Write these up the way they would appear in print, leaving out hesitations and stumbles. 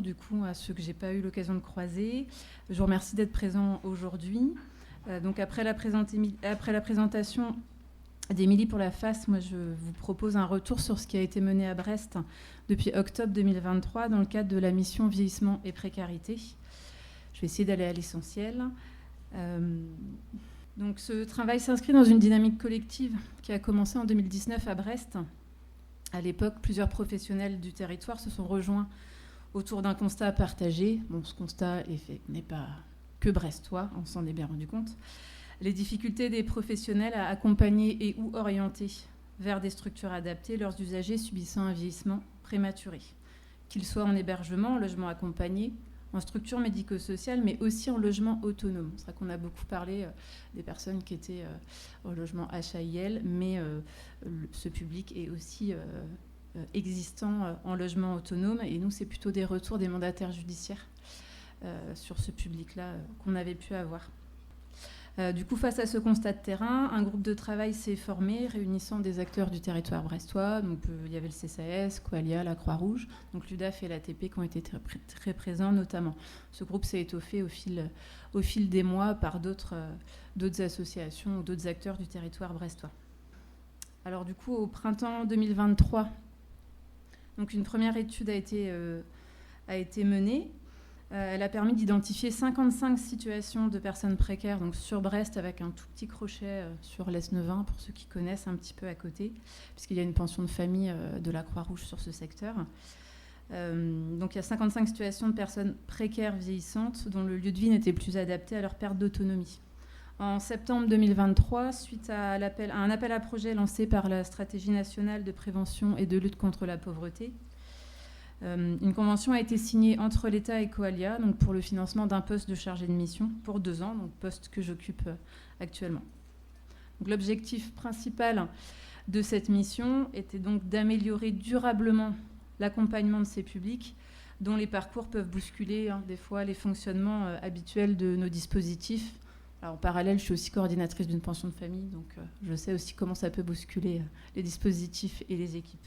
du coup, à ceux que je n'ai pas eu l'occasion de croiser. Je vous remercie d'être présents aujourd'hui. Donc, après la présentation d'Émilie pour la FAS, moi, je vous propose un retour sur ce qui a été mené à Brest depuis octobre 2023 dans le cadre de la mission Vieillissement et Précarité. Je vais essayer d'aller à l'essentiel. Donc, ce travail s'inscrit dans une dynamique collective qui a commencé en 2019 à Brest. À l'époque, plusieurs professionnels du territoire se sont rejoints autour d'un constat partagé. Bon, ce constat n'est pas que brestois, on s'en est bien rendu compte. Les difficultés des professionnels à accompagner et ou orienter vers des structures adaptées leurs usagers subissant un vieillissement prématuré, qu'ils soient en hébergement, en logement accompagné, en structure médico-sociale, mais aussi en logement autonome. C'est vrai qu'on a beaucoup parlé des personnes qui étaient au logement HAIL, mais ce public est aussi existant en logement autonome. Et nous, c'est plutôt des retours des mandataires judiciaires sur ce public-là qu'on avait pu avoir. Du coup, face à ce constat de terrain, un groupe de travail s'est formé, réunissant des acteurs du territoire brestois. Donc, il y avait le CCAS, Qualia, la Croix-Rouge, donc l'UDAF et l'ATP qui ont été très présents notamment. Ce groupe s'est étoffé au fil des mois par d'autres associations ou d'autres acteurs du territoire brestois. Alors du coup, au printemps 2023, donc une première étude a été menée. Elle a permis d'identifier 55 situations de personnes précaires donc sur Brest, avec un tout petit crochet sur l'Esnevin, pour ceux qui connaissent un petit peu à côté, puisqu'il y a une pension de famille de la Croix-Rouge sur ce secteur. Donc il y a 55 situations de personnes précaires vieillissantes dont le lieu de vie n'était plus adapté à leur perte d'autonomie. En septembre 2023, suite à un appel à projet lancé par la Stratégie nationale de prévention et de lutte contre la pauvreté, une convention a été signée entre l'État et Qualia, donc pour le financement d'un poste de chargé de mission pour 2 ans, donc poste que j'occupe actuellement. Donc, l'objectif principal de cette mission était donc d'améliorer durablement l'accompagnement de ces publics dont les parcours peuvent bousculer des fois les fonctionnements habituels de nos dispositifs. Alors, en parallèle, je suis aussi coordinatrice d'une pension de famille, donc je sais aussi comment ça peut bousculer les dispositifs et les équipes.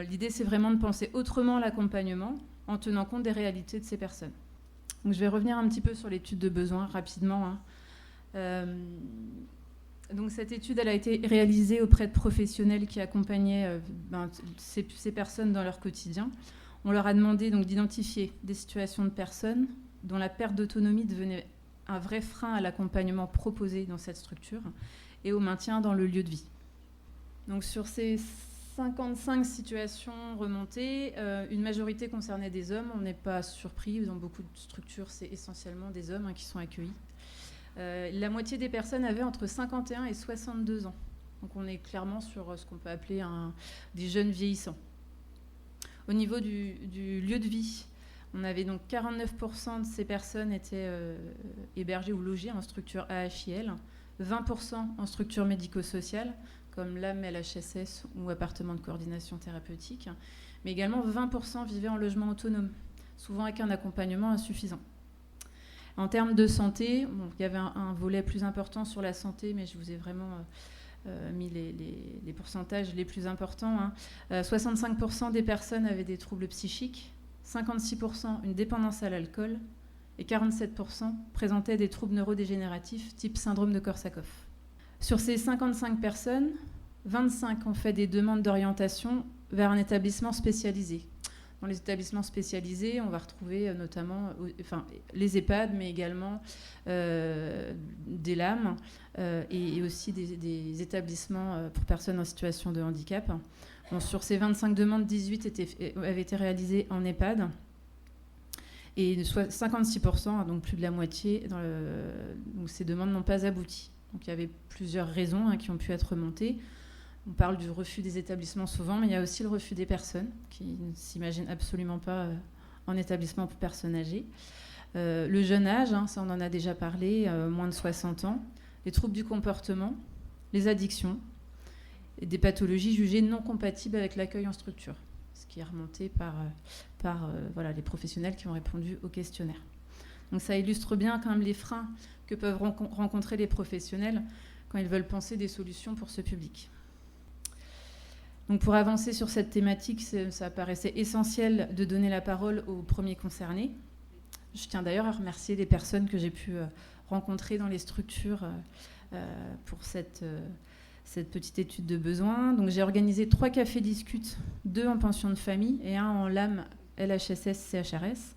L'idée, c'est vraiment de penser autrement l'accompagnement en tenant compte des réalités de ces personnes. Donc, je vais revenir un petit peu sur l'étude de besoins rapidement. Donc, cette étude, elle a été réalisée auprès de professionnels qui accompagnaient ces personnes dans leur quotidien. On leur a demandé donc d'identifier des situations de personnes dont la perte d'autonomie devenait un vrai frein à l'accompagnement proposé dans cette structure et au maintien dans le lieu de vie. Donc, sur ces 55 situations remontées, une majorité concernait des hommes. On n'est pas surpris, dans beaucoup de structures, c'est essentiellement des hommes qui sont accueillis. La moitié des personnes avaient entre 51 et 62 ans. Donc on est clairement sur ce qu'on peut appeler des jeunes vieillissants. Au niveau du lieu de vie, on avait donc 49% de ces personnes étaient hébergées ou logées en structure AHIL, 20% en structure médico-sociale, comme l'AM, LHSS ou appartement de coordination thérapeutique, mais également 20% vivaient en logement autonome, souvent avec un accompagnement insuffisant. En termes de santé, il y avait un volet plus important sur la santé, mais je vous ai vraiment mis les pourcentages les plus importants. 65% des personnes avaient des troubles psychiques, 56% une dépendance à l'alcool, et 47% présentaient des troubles neurodégénératifs type syndrome de Korsakoff. Sur ces 55 personnes, 25 ont fait des demandes d'orientation vers un établissement spécialisé. Dans les établissements spécialisés, on va retrouver notamment les EHPAD, mais également des LAM et aussi des établissements pour personnes en situation de handicap. Bon, sur ces 25 demandes, 18 avaient été réalisées en EHPAD. Et 56%, donc plus de la moitié, donc ces demandes n'ont pas abouti. Donc il y avait plusieurs raisons qui ont pu être remontées. On parle du refus des établissements souvent, mais il y a aussi le refus des personnes qui ne s'imaginent absolument pas en établissement pour personnes âgées. Le jeune âge, ça on en a déjà parlé, moins de 60 ans. Les troubles du comportement, les addictions, et des pathologies jugées non compatibles avec l'accueil en structure, ce qui est remonté par les professionnels qui ont répondu au questionnaire. Donc ça illustre bien quand même les freins que peuvent rencontrer les professionnels quand ils veulent penser des solutions pour ce public. Donc pour avancer sur cette thématique, ça paraissait essentiel de donner la parole aux premiers concernés. Je tiens d'ailleurs à remercier les personnes que j'ai pu rencontrer dans les structures pour cette petite étude de besoin. Donc j'ai organisé 3 cafés discutes, 2 en pension de famille et 1 en LAM, LHSS, CHRS.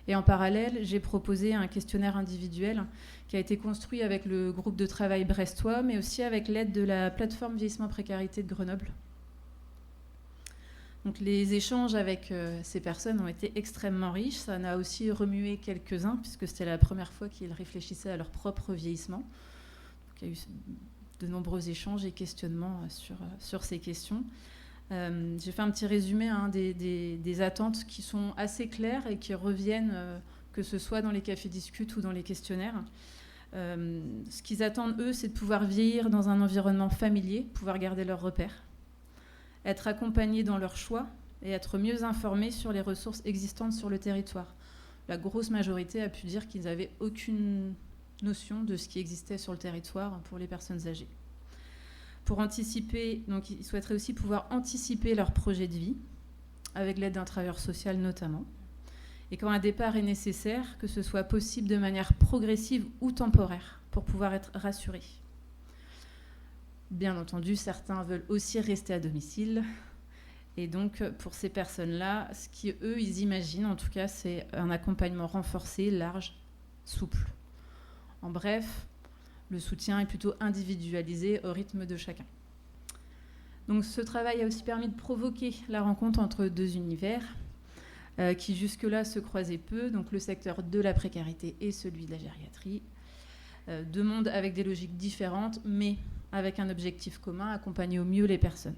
Et en parallèle, j'ai proposé un questionnaire individuel qui a été construit avec le groupe de travail brestois, mais aussi avec l'aide de la plateforme Vieillissement Précarité de Grenoble. Donc les échanges avec ces personnes ont été extrêmement riches. Ça en a aussi remué quelques-uns, puisque c'était la première fois qu'ils réfléchissaient à leur propre vieillissement. Donc, il y a eu de nombreux échanges et questionnements sur ces questions. J'ai fait un petit résumé des attentes qui sont assez claires et qui reviennent, que ce soit dans les cafés discutes ou dans les questionnaires. Ce qu'ils attendent, eux, c'est de pouvoir vieillir dans un environnement familier, pouvoir garder leurs repères, être accompagnés dans leurs choix et être mieux informés sur les ressources existantes sur le territoire. La grosse majorité a pu dire qu'ils n'avaient aucune notion de ce qui existait sur le territoire pour les personnes âgées. Pour anticiper, donc ils souhaiteraient aussi pouvoir anticiper leur projet de vie, avec l'aide d'un travailleur social notamment. Et quand un départ est nécessaire, que ce soit possible de manière progressive ou temporaire, pour pouvoir être rassurés. Bien entendu, certains veulent aussi rester à domicile. Et donc, pour ces personnes-là, ce qu'eux, ils imaginent, en tout cas, c'est un accompagnement renforcé, large, souple. En bref, le soutien est plutôt individualisé au rythme de chacun. Donc, ce travail a aussi permis de provoquer la rencontre entre 2 univers qui jusque-là se croisaient peu, donc le secteur de la précarité et celui de la gériatrie. 2 mondes avec des logiques différentes, mais avec un objectif commun, accompagner au mieux les personnes.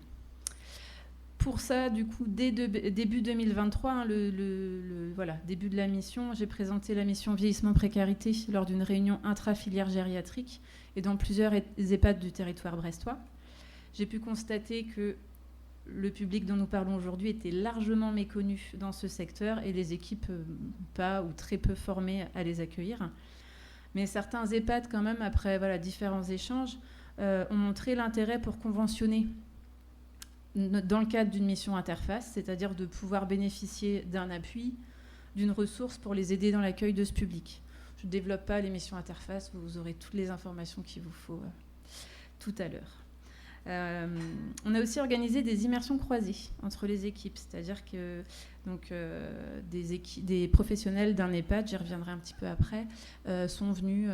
Pour ça, du coup, dès début 2023, début de la mission, j'ai présenté la mission Vieillissement Précarité lors d'une réunion intra-filière gériatrique et dans plusieurs EHPAD du territoire brestois. J'ai pu constater que le public dont nous parlons aujourd'hui était largement méconnu dans ce secteur et les équipes pas ou très peu formées à les accueillir. Mais certains EHPAD, quand même, après différents échanges, ont montré l'intérêt pour conventionner dans le cadre d'une mission interface, c'est-à-dire de pouvoir bénéficier d'un appui, d'une ressource pour les aider dans l'accueil de ce public. Je ne développe pas les missions interface, vous aurez toutes les informations qu'il vous faut tout à l'heure. On a aussi organisé des immersions croisées entre les équipes, c'est-à-dire que des professionnels d'un EHPAD, j'y reviendrai un petit peu après, sont venus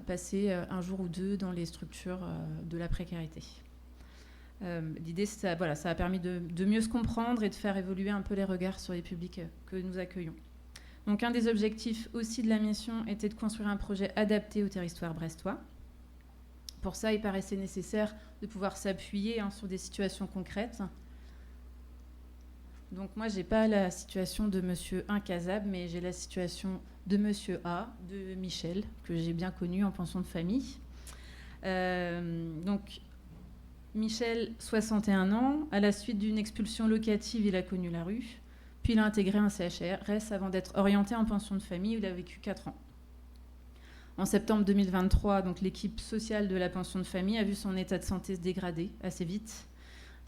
passer un jour ou 2 dans les structures de la précarité. L'idée, ça a permis de mieux se comprendre et de faire évoluer un peu les regards sur les publics que nous accueillons. Donc, un des objectifs aussi de la mission était de construire un projet adapté au territoire brestois. Pour ça, il paraissait nécessaire de pouvoir s'appuyer sur des situations concrètes. Donc moi, je n'ai pas la situation de Monsieur Incasable, mais j'ai la situation de Monsieur A, de Michel, que j'ai bien connu en pension de famille. Donc, Michel, 61 ans. À la suite d'une expulsion locative, il a connu la rue. Puis il a intégré un CHRS avant d'être orienté en pension de famille où il a vécu 4 ans. En septembre 2023, donc, l'équipe sociale de la pension de famille a vu son état de santé se dégrader assez vite.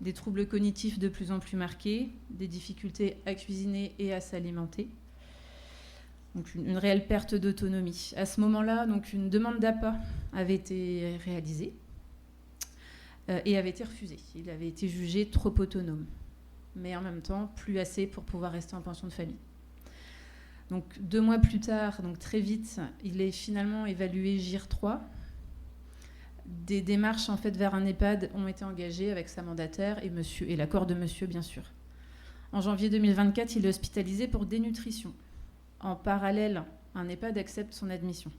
Des troubles cognitifs de plus en plus marqués, des difficultés à cuisiner et à s'alimenter. Donc une réelle perte d'autonomie. À ce moment-là, donc, une demande d'APA avait été réalisée et avait été refusée. Il avait été jugé trop autonome, mais en même temps plus assez pour pouvoir rester en pension de famille. Donc 2 mois plus tard, donc très vite, il est finalement évalué GIR 3. Des démarches en fait vers un EHPAD ont été engagées avec sa mandataire et l'accord de monsieur, bien sûr. En janvier 2024, il est hospitalisé pour dénutrition. En parallèle, un EHPAD accepte son admission.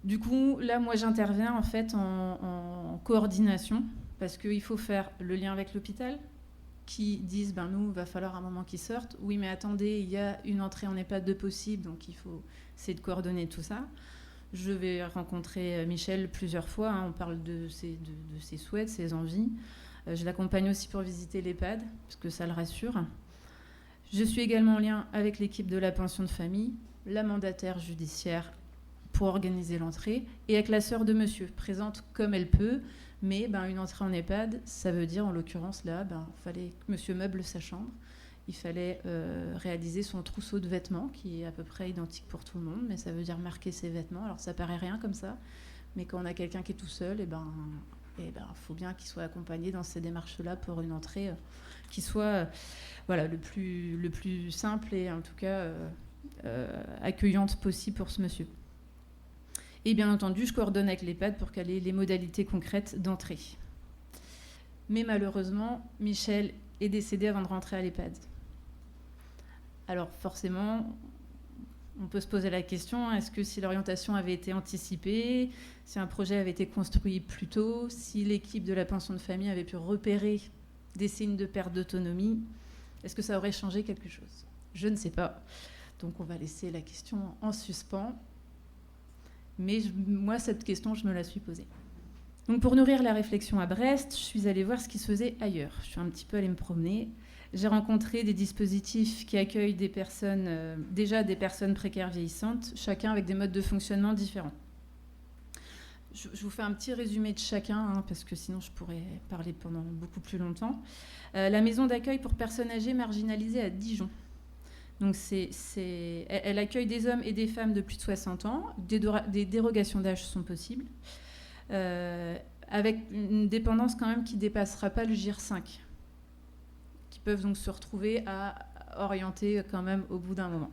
Du coup, là, moi, j'interviens en fait en coordination parce qu'il faut faire le lien avec l'hôpital, qui disent nous, il va falloir un moment qu'ils sortent. Oui, mais attendez, il y a une entrée en EHPAD de possible, donc il faut essayer de coordonner tout ça. Je vais rencontrer Michel plusieurs fois, on parle de ses souhaits, de ses envies. Je l'accompagne aussi pour visiter l'EHPAD, parce que ça le rassure. Je suis également en lien avec l'équipe de la pension de famille, la mandataire judiciaire, pour organiser l'entrée, et avec la sœur de monsieur, présente comme elle peut, mais une entrée en EHPAD, ça veut dire, en l'occurrence là, il fallait que monsieur meuble sa chambre, il fallait réaliser son trousseau de vêtements, qui est à peu près identique pour tout le monde, mais ça veut dire marquer ses vêtements. Alors ça paraît rien comme ça, mais quand on a quelqu'un qui est tout seul, faut bien qu'il soit accompagné dans ces démarches-là pour une entrée qui soit le plus simple et en tout cas accueillante possible pour ce monsieur. Et bien entendu, je coordonne avec l'EHPAD pour qu'elle ait les modalités concrètes d'entrée. Mais malheureusement, Michel est décédé avant de rentrer à l'EHPAD. Alors forcément, on peut se poser la question, est-ce que si l'orientation avait été anticipée, si un projet avait été construit plus tôt, si l'équipe de la pension de famille avait pu repérer des signes de perte d'autonomie, est-ce que ça aurait changé quelque chose ? Je ne sais pas. Donc on va laisser la question en suspens. Mais moi, cette question, je me la suis posée. Donc pour nourrir la réflexion à Brest, je suis allée voir ce qui se faisait ailleurs. Je suis un petit peu allée me promener. J'ai rencontré des dispositifs qui accueillent des personnes précaires vieillissantes, chacun avec des modes de fonctionnement différents. Je vous fais un petit résumé de chacun, parce que sinon je pourrais parler pendant beaucoup plus longtemps. La maison d'accueil pour personnes âgées marginalisées à Dijon. Donc elle accueille des hommes et des femmes de plus de 60 ans. Des dérogations d'âge sont possibles, avec une dépendance quand même qui ne dépassera pas le GIR 5, qui peuvent donc se retrouver à orienter quand même au bout d'un moment.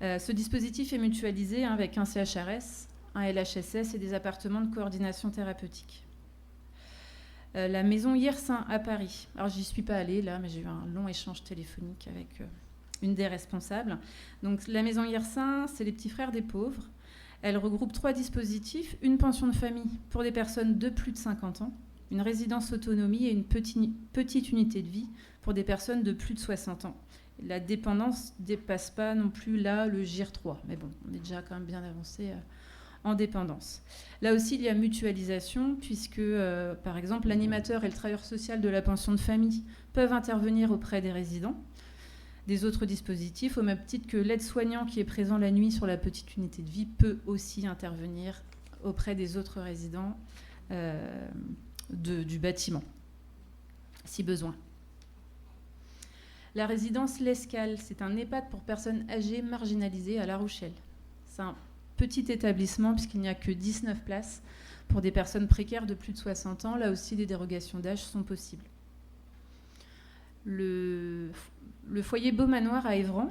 Ce dispositif est mutualisé avec un CHRS, un LHSS et des appartements de coordination thérapeutique. La maison Yersin à Paris. Alors j'y suis pas allée là, mais j'ai eu un long échange téléphonique avec une des responsables. Donc la maison Yersin, c'est les petits frères des pauvres. Elle regroupe 3 dispositifs, une pension de famille pour des personnes de plus de 50 ans, une résidence autonomie et une petite unité de vie pour des personnes de plus de 60 ans. La dépendance ne dépasse pas non plus là le GIR 3, mais bon, on est déjà quand même bien avancé en dépendance. Là aussi, il y a mutualisation, puisque, par exemple, l'animateur et le travailleur social de la pension de famille peuvent intervenir auprès des résidents. Des autres dispositifs, au même titre que l'aide-soignant qui est présent la nuit sur la petite unité de vie peut aussi intervenir auprès des autres résidents du bâtiment, si besoin. La résidence L'Escale, c'est un EHPAD pour personnes âgées marginalisées à La Rochelle. C'est un petit établissement puisqu'il n'y a que 19 places pour des personnes précaires de plus de 60 ans. Là aussi, des dérogations d'âge sont possibles. Le foyer Beaumanoir à Évran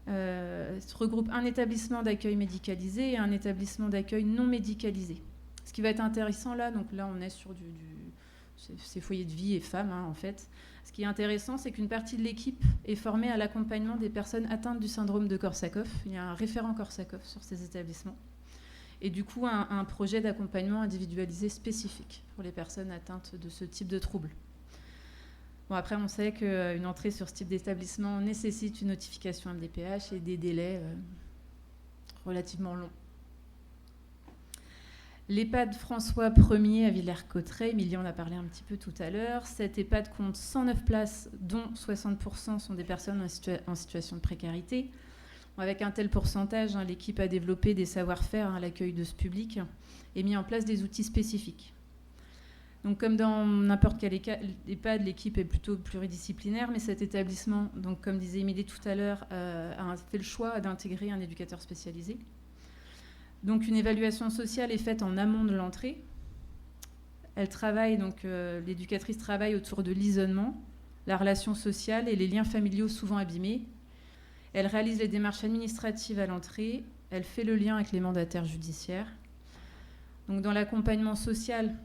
regroupe un établissement d'accueil médicalisé et un établissement d'accueil non médicalisé. Ce qui va être intéressant là, donc là on est sur ces foyers de vie et femmes en fait. Ce qui est intéressant, c'est qu'une partie de l'équipe est formée à l'accompagnement des personnes atteintes du syndrome de Korsakoff. Il y a un référent Korsakoff sur ces établissements. Et du coup, un projet d'accompagnement individualisé spécifique pour les personnes atteintes de ce type de troubles. Bon, après, on sait qu'une entrée sur ce type d'établissement nécessite une notification MDPH et des délais relativement longs. L'EHPAD François Ier à Villers-Cotterêts, Emilie en a parlé un petit peu tout à l'heure. Cette EHPAD compte 109 places, dont 60% sont des personnes en situation de précarité. Avec un tel pourcentage, l'équipe a développé des savoir-faire à l'accueil de ce public et mis en place des outils spécifiques. Donc, comme dans n'importe quel EHPAD, l'équipe est plutôt pluridisciplinaire, mais cet établissement, donc, comme disait Emilie tout à l'heure, a fait le choix d'intégrer un éducateur spécialisé. Donc, une évaluation sociale est faite en amont de l'entrée. L'éducatrice travaille autour de l'isolement, la relation sociale et les liens familiaux souvent abîmés. Elle réalise les démarches administratives à l'entrée. Elle fait le lien avec les mandataires judiciaires. Donc, dans l'accompagnement social,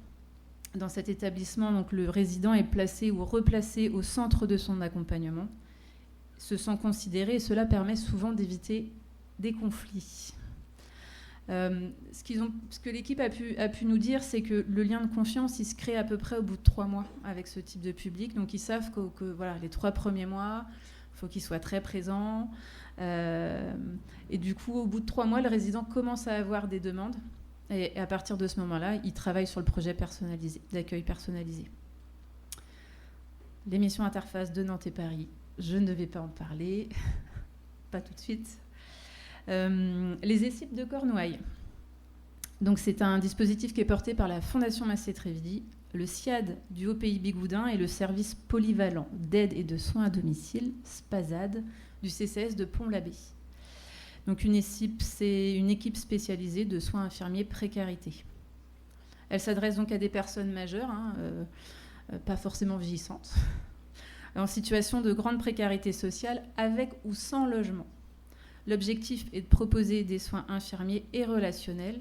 dans cet établissement, donc, le résident est placé ou replacé au centre de son accompagnement, se sent considéré et cela permet souvent d'éviter des conflits. Ce que l'équipe a pu nous dire, c'est que le lien de confiance, il se crée à peu près au bout de 3 mois avec ce type de public. Donc, ils savent que voilà, les 3 premiers mois, il faut qu'ils soient très présents. Et du coup, au bout de 3 mois, le résident commence à avoir des demandes. Et à partir de ce moment-là, il travaille sur le projet personnalisé, d'accueil personnalisé. L'émission Interface de Nantes et Paris, je ne vais pas en parler, pas tout de suite. Les ESIP de Cornouailles. Donc c'est un dispositif qui est porté par la Fondation Massé Trévidy, le SIAD du Haut-Pays Bigoudin et le service polyvalent d'aide et de soins à domicile, SPASAD, du CCS de Pont-l'Abbé. Donc c'est une équipe spécialisée de soins infirmiers précarité. Elle s'adresse donc à des personnes majeures, pas forcément vieillissantes, en situation de grande précarité sociale, avec ou sans logement. L'objectif est de proposer des soins infirmiers et relationnels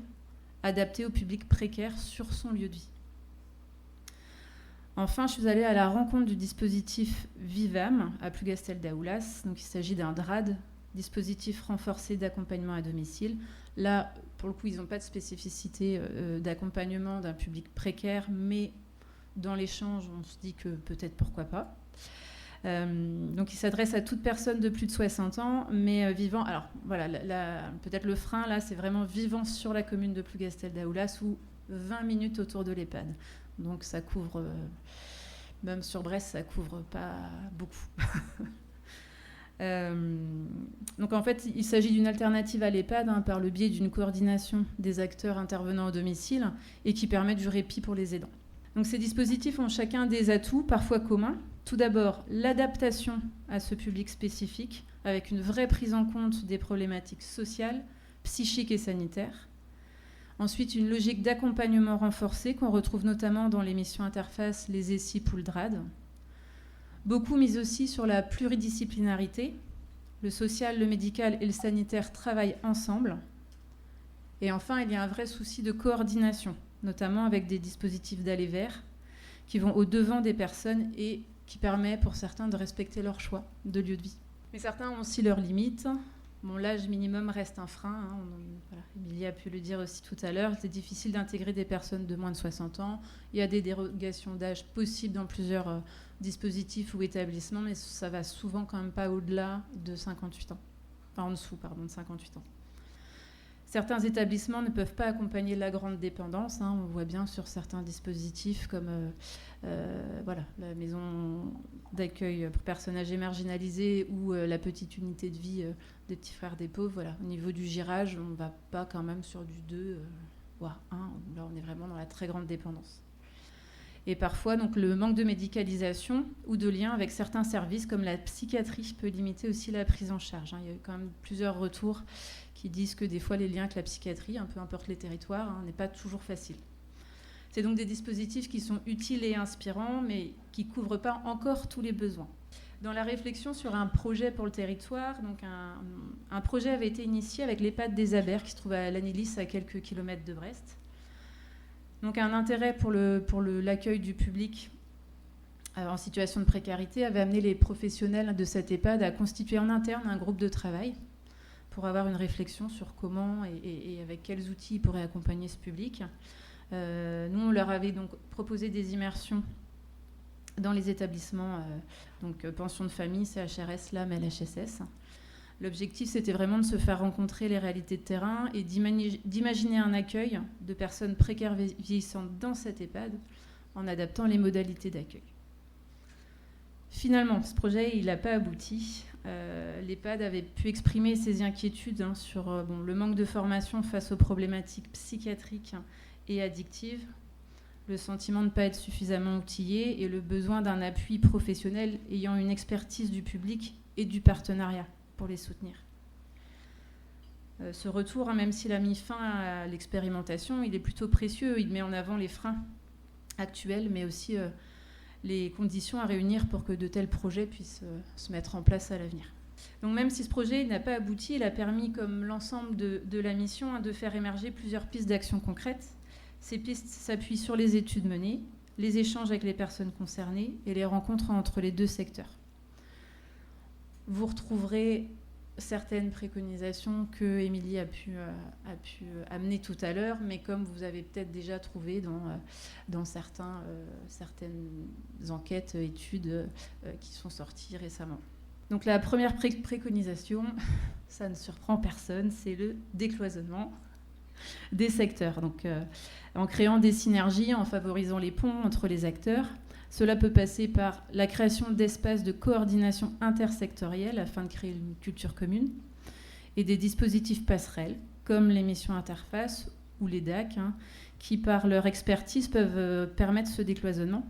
adaptés au public précaire sur son lieu de vie. Enfin, je suis allée à la rencontre du dispositif Vivam à Plougastel-Daoulas. Donc, il s'agit d'un DRAD, dispositif renforcé d'accompagnement à domicile. Là, pour le coup, ils n'ont pas de spécificité d'accompagnement d'un public précaire, mais dans l'échange, on se dit que peut-être pourquoi pas. Donc, il s'adresse à toute personne de plus de 60 ans, mais vivant... Alors, voilà, peut-être le frein, là, c'est vraiment vivant sur la commune de Plougastel-Daoulas ou 20 minutes autour de l'EHPAD. Donc, ça couvre... même sur Brest, ça couvre pas beaucoup. Donc, en fait, il s'agit d'une alternative à l'EHPAD par le biais d'une coordination des acteurs intervenant au domicile et qui permet du répit pour les aidants. Donc, ces dispositifs ont chacun des atouts, parfois communs. Tout d'abord, l'adaptation à ce public spécifique, avec une vraie prise en compte des problématiques sociales, psychiques et sanitaires. Ensuite, une logique d'accompagnement renforcée qu'on retrouve notamment dans l'émission Interface, les ESIP ou le DRAD. Beaucoup mise aussi sur la pluridisciplinarité. Le social, le médical et le sanitaire travaillent ensemble. Et enfin, il y a un vrai souci de coordination, notamment avec des dispositifs d'aller vers qui vont au-devant des personnes et qui permet pour certains de respecter leur choix de lieu de vie. Mais certains ont aussi leurs limites. Bon, l'âge minimum reste un frein. Voilà, Émilie a pu le dire aussi tout à l'heure. C'est difficile d'intégrer des personnes de moins de 60 ans. Il y a des dérogations d'âge possibles dans plusieurs dispositifs ou établissements, mais ça va souvent quand même pas au-delà de 58 ans. Enfin, en dessous, pardon, de 58 ans. Certains établissements ne peuvent pas accompagner la grande dépendance. On voit bien sur certains dispositifs comme la maison d'accueil pour personnes âgées marginalisées ou la petite unité de vie des petits frères des pauvres. Voilà. Au niveau du girage, on ne va pas quand même sur du 2, voire 1. Là, on est vraiment dans la très grande dépendance. Et parfois, donc, le manque de médicalisation ou de lien avec certains services comme la psychiatrie peut limiter aussi la prise en charge. Il y a eu quand même plusieurs retours qui disent que des fois, les liens avec la psychiatrie, peu importe les territoires, n'est pas toujours facile. C'est donc des dispositifs qui sont utiles et inspirants, mais qui ne couvrent pas encore tous les besoins. Dans la réflexion sur un projet pour le territoire, donc un projet avait été initié avec l'EHPAD des Abers, qui se trouve à Lannilis, à quelques kilomètres de Brest. Donc un intérêt pour l'accueil du public en situation de précarité avait amené les professionnels de cette EHPAD à constituer en interne un groupe de travail pour avoir une réflexion sur comment et avec quels outils ils pourraient accompagner ce public. Nous, on leur avait donc proposé des immersions dans les établissements, pension de famille, CHRS, LAM, LHSS. L'objectif, c'était vraiment de se faire rencontrer les réalités de terrain et d'imaginer un accueil de personnes précaires vieillissantes dans cette EHPAD en adaptant les modalités d'accueil. Finalement, ce projet, il n'a pas abouti. L'EHPAD avait pu exprimer ses inquiétudes sur le manque de formation face aux problématiques psychiatriques et addictives, le sentiment de ne pas être suffisamment outillé et le besoin d'un appui professionnel ayant une expertise du public et du partenariat pour les soutenir. Ce retour, même s'il a mis fin à l'expérimentation, il est plutôt précieux. Il met en avant les freins actuels, mais aussi les conditions à réunir pour que de tels projets puissent se mettre en place à l'avenir. Donc même si ce projet n'a pas abouti, il a permis, comme l'ensemble de la mission, de faire émerger plusieurs pistes d'action concrètes. Ces pistes s'appuient sur les études menées, les échanges avec les personnes concernées et les rencontres entre les deux secteurs. Vous retrouverez certaines préconisations que Émilie a pu amener tout à l'heure, mais comme vous avez peut-être déjà trouvé dans certaines enquêtes, études qui sont sorties récemment. Donc la première préconisation, ça ne surprend personne, c'est le décloisonnement des secteurs. Donc, en créant des synergies, en favorisant les ponts entre les acteurs. Cela peut passer par la création d'espaces de coordination intersectorielle afin de créer une culture commune et des dispositifs passerelles, comme les missions Interface ou les DAC, qui par leur expertise peuvent permettre ce décloisonnement,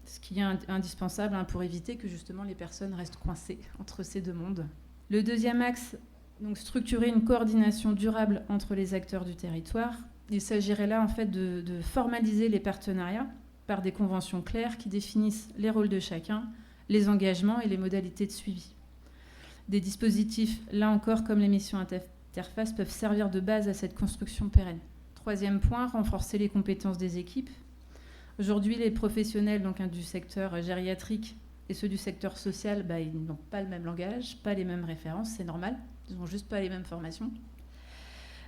ce qui est indispensable pour éviter que justement les personnes restent coincées entre ces deux mondes. Le deuxième axe, donc structurer une coordination durable entre les acteurs du territoire. Il s'agirait là en fait de formaliser les partenariats par des conventions claires qui définissent les rôles de chacun, les engagements et les modalités de suivi. Des dispositifs, là encore, comme les missions interfaces, peuvent servir de base à cette construction pérenne. Troisième point, renforcer les compétences des équipes. Aujourd'hui, les professionnels du secteur gériatrique et ceux du secteur social, ils n'ont pas le même langage, pas les mêmes références, c'est normal, ils n'ont juste pas les mêmes formations.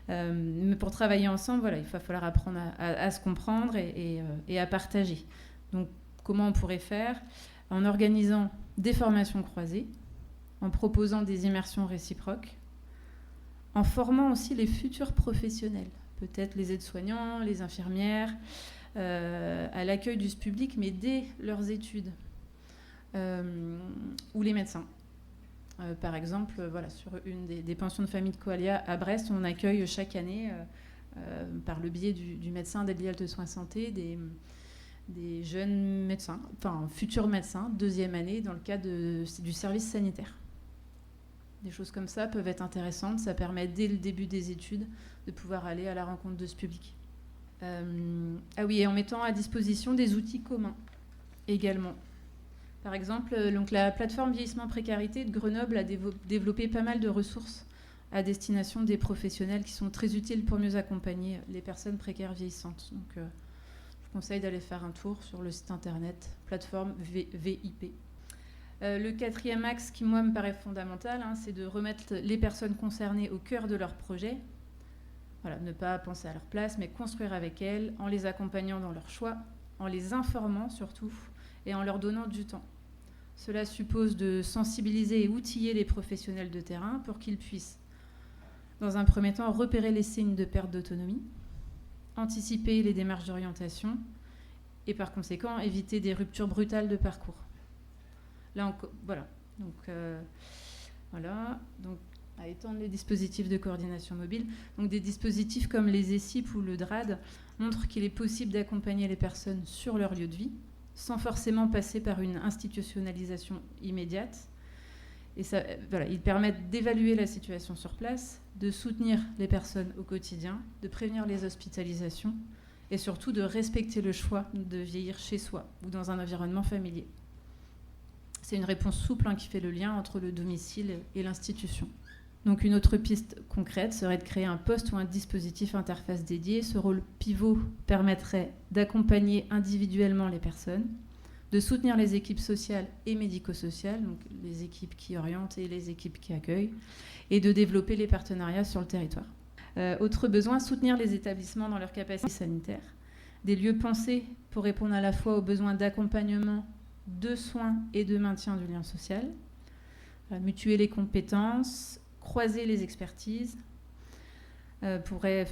Mais pour travailler ensemble, il va falloir apprendre à se comprendre et à partager. Donc, comment on pourrait faire ? En organisant des formations croisées, en proposant des immersions réciproques, en formant aussi les futurs professionnels, peut-être les aides-soignants, les infirmières, à l'accueil du public, mais dès leurs études, ou les médecins. Par exemple, sur une des pensions de famille de Coalia à Brest, on accueille chaque année, par le biais du médecin d'aide de soins santé, des jeunes médecins, futurs médecins, deuxième année, dans le cadre du service sanitaire. Des choses comme ça peuvent être intéressantes. Ça permet, dès le début des études, de pouvoir aller à la rencontre de ce public. Et en mettant à disposition des outils communs également. Par exemple, la plateforme Vieillissement Précarité de Grenoble a développé pas mal de ressources à destination des professionnels qui sont très utiles pour mieux accompagner les personnes précaires vieillissantes. Donc, je vous conseille d'aller faire un tour sur le site internet, plateforme VIP. Le quatrième axe qui, moi, me paraît fondamental, c'est de remettre les personnes concernées au cœur de leur projet. Ne pas penser à leur place, mais construire avec elles, en les accompagnant dans leurs choix, en les informant surtout, et en leur donnant du temps. Cela suppose de sensibiliser et outiller les professionnels de terrain pour qu'ils puissent, dans un premier temps, repérer les signes de perte d'autonomie, anticiper les démarches d'orientation et par conséquent éviter des ruptures brutales de parcours. Là encore, voilà. Donc, à étendre les dispositifs de coordination mobile. Donc, des dispositifs comme les ESIP ou le DRAD montrent qu'il est possible d'accompagner les personnes sur leur lieu de vie, sans forcément passer par une institutionnalisation immédiate. Et ils permettent d'évaluer la situation sur place, de soutenir les personnes au quotidien, de prévenir les hospitalisations et surtout de respecter le choix de vieillir chez soi ou dans un environnement familier. C'est une réponse souple qui fait le lien entre le domicile et l'institution. Donc une autre piste concrète serait de créer un poste ou un dispositif interface dédié. Ce rôle pivot permettrait d'accompagner individuellement les personnes, de soutenir les équipes sociales et médico-sociales, donc les équipes qui orientent et les équipes qui accueillent, et de développer les partenariats sur le territoire. Autre besoin, soutenir les établissements dans leur capacité sanitaire. Des lieux pensés pour répondre à la fois aux besoins d'accompagnement, de soins et de maintien du lien social. Mutuer les compétences, croiser les expertises. Ça pourrait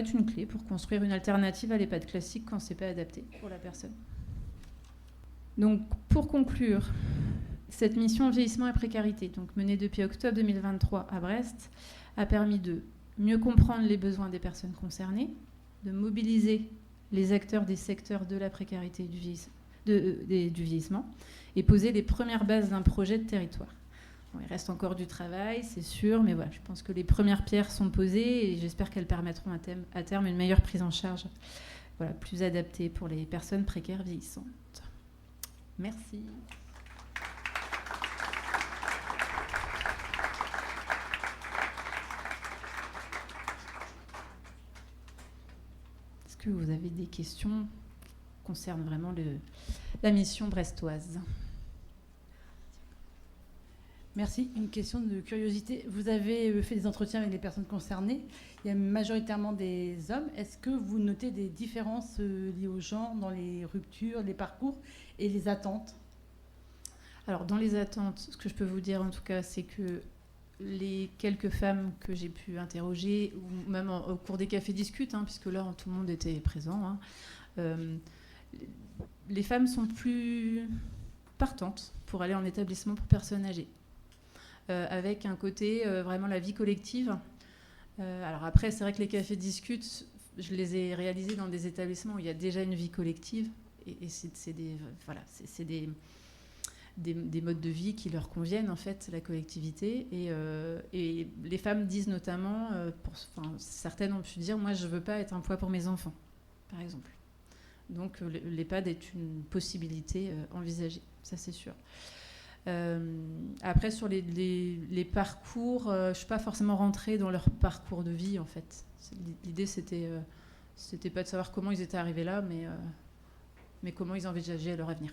être une clé pour construire une alternative à l'EHPAD classique quand ce n'est pas adapté pour la personne. Donc, pour conclure, cette mission vieillissement et précarité, donc menée depuis octobre 2023 à Brest, a permis de mieux comprendre les besoins des personnes concernées, de mobiliser les acteurs des secteurs de la précarité et du vieillissement et poser les premières bases d'un projet de territoire. Bon, il reste encore du travail, c'est sûr, mais voilà, je pense que les premières pierres sont posées et j'espère qu'elles permettront à terme une meilleure prise en charge, plus adaptée pour les personnes précaires vieillissantes. Merci. Est-ce que vous avez des questions qui concernent vraiment la mission brestoise ? Merci. Une question de curiosité. Vous avez fait des entretiens avec les personnes concernées. Il y a majoritairement des hommes. Est-ce que vous notez des différences liées au genre dans les ruptures, les parcours et les attentes ? Alors, dans les attentes, ce que je peux vous dire en tout cas, c'est que les quelques femmes que j'ai pu interroger, ou même au cours des cafés discutes, puisque là, tout le monde était présent, les femmes sont plus partantes pour aller en établissement pour personnes âgées. Avec un côté vraiment la vie collective. Alors après, c'est vrai que les cafés discutent je les ai réalisées dans des établissements où il y a déjà une vie collective, et c'est des modes de vie qui leur conviennent, en fait, la collectivité. Et les femmes disent notamment, certaines ont pu dire, moi, je ne veux pas être un poids pour mes enfants, par exemple. Donc, l'EHPAD est une possibilité envisagée, ça c'est sûr. Après, sur les parcours, je ne suis pas forcément rentrée dans leur parcours de vie, en fait. L'idée, c'était pas de savoir comment ils étaient arrivés là, mais comment ils envisageaient leur avenir.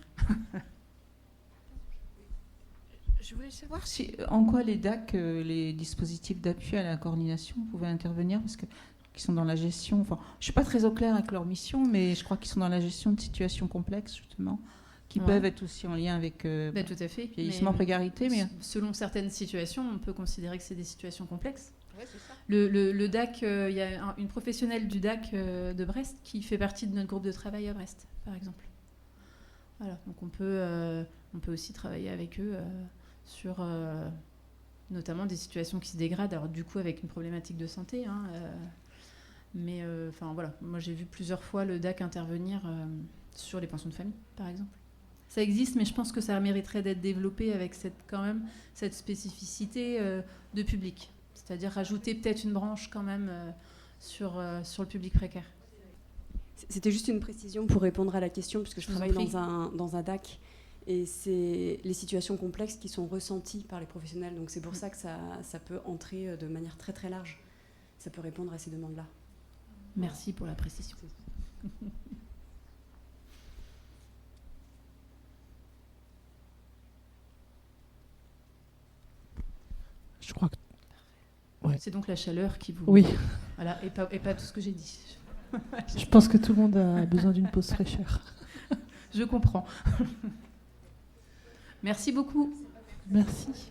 Je voulais savoir en quoi les DAC, les dispositifs d'appui à la coordination, pouvaient intervenir, parce qu'ils sont dans la gestion. Enfin, je ne suis pas très au clair avec leur mission, mais je crois qu'ils sont dans la gestion de situations complexes, justement, qui peuvent être aussi en lien avec tout à fait. Vieillissement, précarité. Mais selon certaines situations, on peut considérer que c'est des situations complexes. Ouais, c'est ça. Le DAC, il y a une professionnelle du DAC de Brest qui fait partie de notre groupe de travail à Brest, par exemple. Voilà, donc on peut aussi travailler avec eux sur notamment des situations qui se dégradent, alors du coup avec une problématique de santé, hein, mais voilà, moi j'ai vu plusieurs fois le DAC intervenir sur les pensions de famille, par exemple. Ça existe, mais je pense que ça mériterait d'être développé avec cette spécificité de public, c'est-à-dire rajouter peut-être une branche quand même sur le public précaire. C'était juste une précision pour répondre à la question, puisque je travaille dans un DAC. Et c'est les situations complexes qui sont ressenties par les professionnels. Donc c'est pour ça que ça peut entrer de manière très très large. Ça peut répondre à ces demandes-là. Merci pour la précision. Je crois que... Ouais. C'est donc la chaleur qui vous... Oui. Voilà, et pas tout ce que j'ai dit. Je pense que tout le monde a besoin d'une pause fraîcheur. Je comprends. Merci beaucoup. Merci.